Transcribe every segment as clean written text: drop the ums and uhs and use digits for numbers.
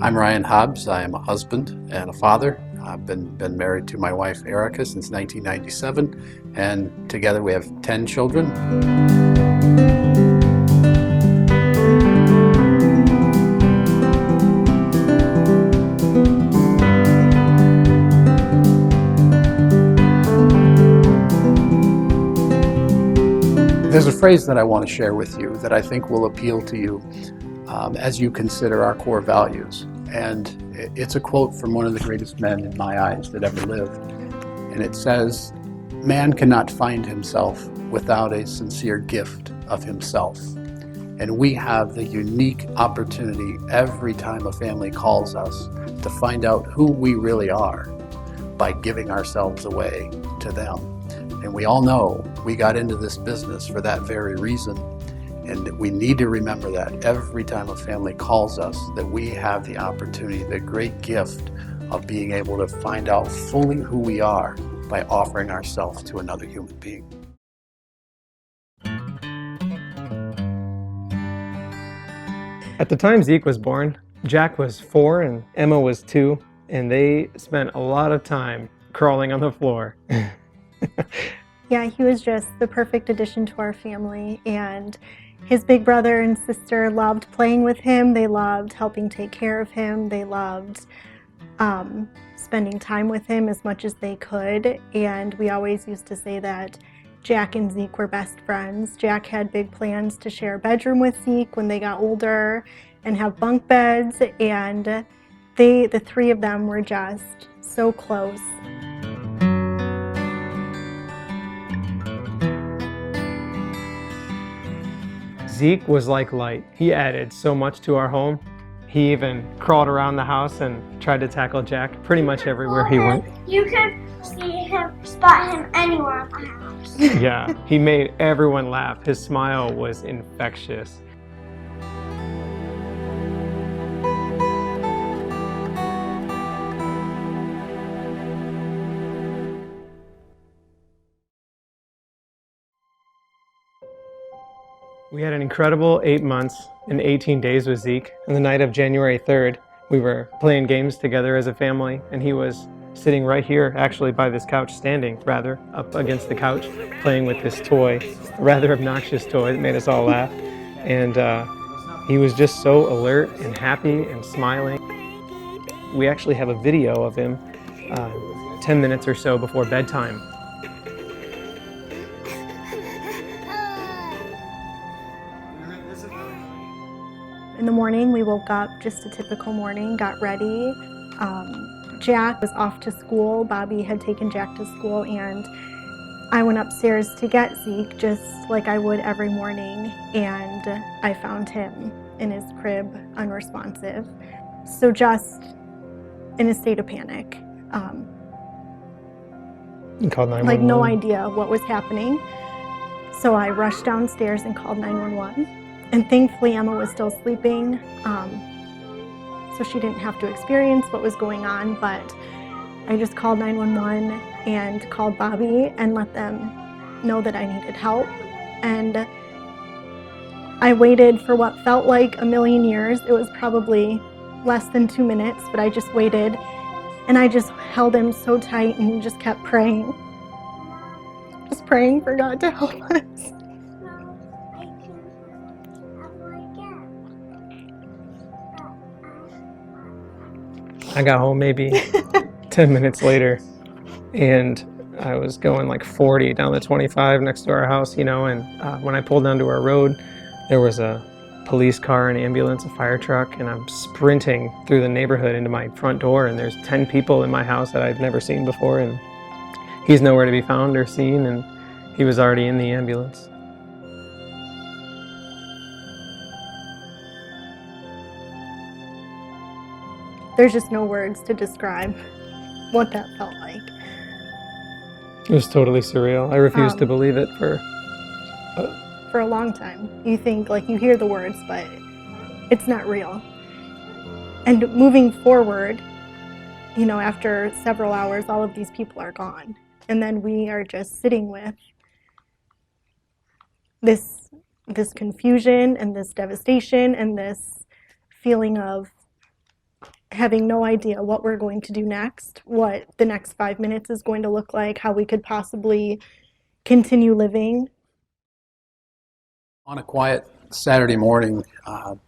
I'm Ryan Hobbs. I am a husband and a father. I've been married to my wife Erica since 1997, and together we have 10 children. There's a phrase that I want to share with you that I think will appeal to you as you consider our core values. And it's a quote from one of the greatest men in my eyes that ever lived. And it says, "Man cannot find himself without a sincere gift of himself." And we have the unique opportunity every time a family calls us to find out who we really are by giving ourselves away to them. And we all know we got into this business for that very reason. And we need to remember that every time a family calls us, that we have the opportunity, the great gift of being able to find out fully who we are by offering ourselves to another human being. At the time Zeke was born, Jack was 4 and Emma was 2, and they spent a lot of time crawling on the floor. Yeah, he was just the perfect addition to our family, and his big brother and sister loved playing with him. They loved helping take care of him. They loved spending time with him as much as they could, and we always used to say that Jack and Zeke were best friends. Jack had big plans to share a bedroom with Zeke when they got older and have bunk beds, and the three of them were just so close. Zeke was like light. He added so much to our home. He even crawled around the house and tried to tackle Jack pretty much everywhere he went. You could see him, spot him anywhere in my house. Yeah, he made everyone laugh. His smile was infectious. We had an incredible 8 months and 18 days with Zeke. On the night of January 3rd, we were playing games together as a family, and he was sitting right here, actually by this couch, standing rather, up against the couch, playing with this toy, a rather obnoxious toy that made us all laugh. And he was just so alert and happy and smiling. We actually have a video of him 10 minutes or so before bedtime. In the morning, we woke up, just a typical morning, got ready. Jack was off to school. Bobby had taken Jack to school, and I went upstairs to get Zeke, just like I would every morning, and I found him in his crib, unresponsive. So just in a state of panic. You called 911? Like no idea what was happening. So I rushed downstairs and called 911. And thankfully Emma was still sleeping, so she didn't have to experience what was going on, but I just called 911 and called Bobby and let them know that I needed help. And I waited for what felt like a million years. It was probably less than 2 minutes, but I just waited, and I just held him so tight and just kept praying. Just praying for God to help us. I got home maybe 10 minutes later, and I was going like 40 down the 25 next to our house, you know, and when I pulled onto our road, there was a police car, an ambulance, a fire truck, and I'm sprinting through the neighborhood into my front door, and there's 10 people in my house that I've never seen before, and he's nowhere to be found or seen, and he was already in the ambulance. There's just no words to describe what that felt like. It was totally surreal. I refused to believe it for a long time. You think, like, you hear the words, but it's not real. And moving forward, you know, after several hours, all of these people are gone. And then we are just sitting with this confusion and this devastation and this feeling of having no idea what we're going to do next, what the next 5 minutes is going to look like, how we could possibly continue living. On a quiet Saturday morning,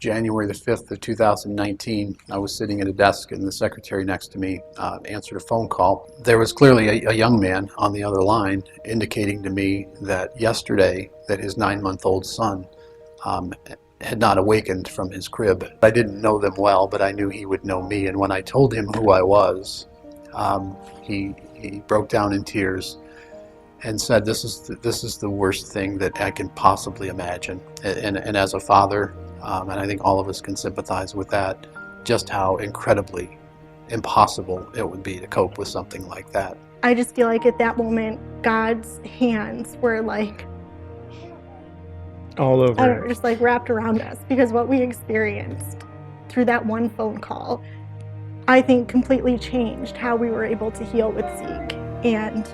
January the 5th of 2019, I was sitting at a desk and the secretary next to me answered a phone call. There was clearly a young man on the other line indicating to me that yesterday that his 9-month-old son had not awakened from his crib. I didn't know them well, but I knew he would know me, and when I told him who I was, he broke down in tears and said, this is the worst thing that I can possibly imagine. And as a father, and I think all of us can sympathize with that, just how incredibly impossible it would be to cope with something like that. I just feel like at that moment, God's hands were like, All over. I don't know, just like wrapped around us, because what we experienced through that one phone call, I think completely changed how we were able to heal with Zeke. And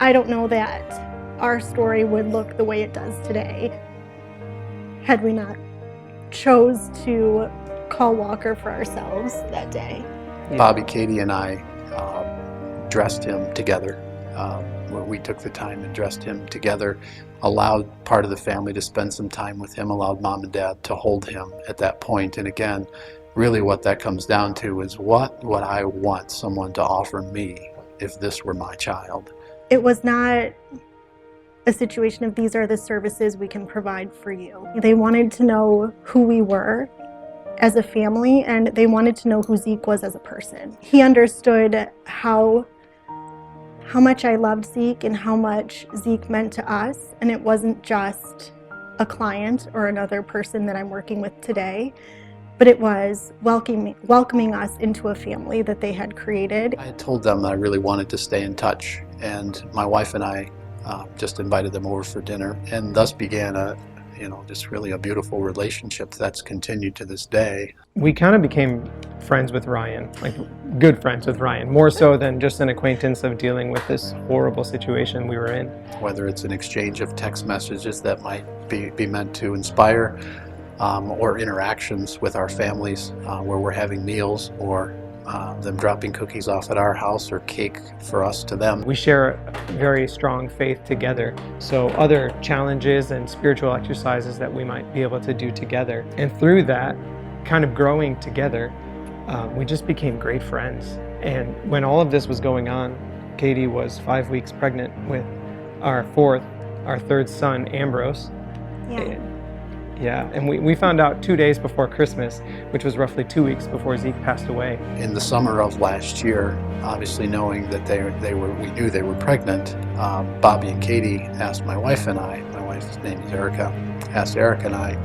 I don't know that our story would look the way it does today had we not chose to call Walker for ourselves that day. Bobby, Katie, and I dressed him together. We took the time and dressed him together, allowed part of the family to spend some time with him, allowed mom and dad to hold him at that point. And again, really what that comes down to is what would I want someone to offer me if this were my child? It was not a situation of these are the services we can provide for you. They wanted to know who we were as a family, and they wanted to know who Zeke was as a person. He understood how much I loved Zeke and how much Zeke meant to us, and it wasn't just a client or another person that I'm working with today, but it was welcoming us into a family that they had created. I had told them that I really wanted to stay in touch, and my wife and I just invited them over for dinner, and thus began just really a beautiful relationship that's continued to this day. We kind of became friends with Ryan, like good friends with Ryan, more so than just an acquaintance of dealing with this horrible situation we were in. Whether it's an exchange of text messages that might be meant to inspire, or interactions with our families where we're having meals, or them dropping cookies off at our house or cake for us to them. We share a very strong faith together, so other challenges and spiritual exercises that we might be able to do together. And through that, kind of growing together, we just became great friends. And when all of this was going on, Katie was 5 weeks pregnant with our third son, Ambrose. And we found out 2 days before Christmas, which was roughly 2 weeks before Zeke passed away. In the summer of last year, obviously knowing that we knew they were pregnant, Bobby and Katie asked my wife and I, my wife's name is Erica, asked Erica and I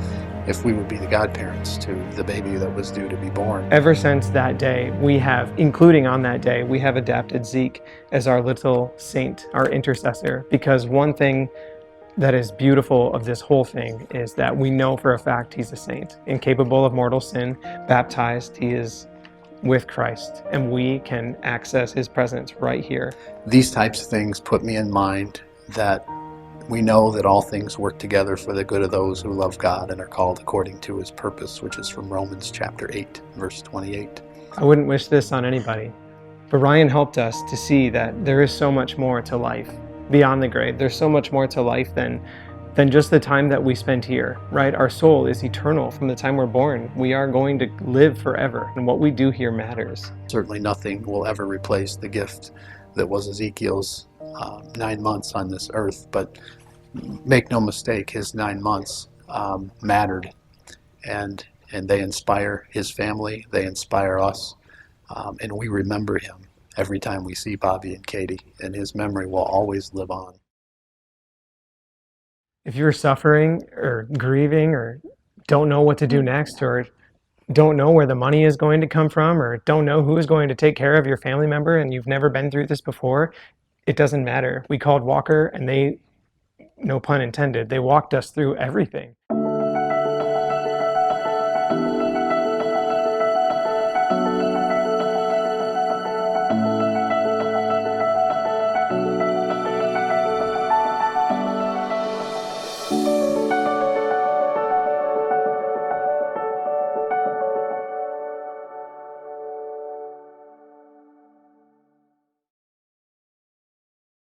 if we would be the godparents to the baby that was due to be born. Ever since that day, including on that day, we have adapted Zeke as our little saint, our intercessor, because one thing that is beautiful of this whole thing is that we know for a fact he's a saint, incapable of mortal sin, baptized, he is with Christ, and we can access his presence right here. These types of things put me in mind that we know that all things work together for the good of those who love God and are called according to his purpose, which is from Romans chapter 8, verse 28. I wouldn't wish this on anybody, but Ryan helped us to see that there is so much more to life beyond the grave. There's so much more to life than just the time that we spend here, right? Our soul is eternal from the time we're born. We are going to live forever, and what we do here matters. Certainly nothing will ever replace the gift that was Ezekiel's 9 months on this earth, but make no mistake, his 9 months mattered, and they inspire his family, they inspire us, and we remember him every time we see Bobby and Katie, and his memory will always live on. If you're suffering or grieving or don't know what to do next, or don't know where the money is going to come from, or don't know who is going to take care of your family member, and you've never been through this before, it doesn't matter. We called Walker, and they, no pun intended, they walked us through everything.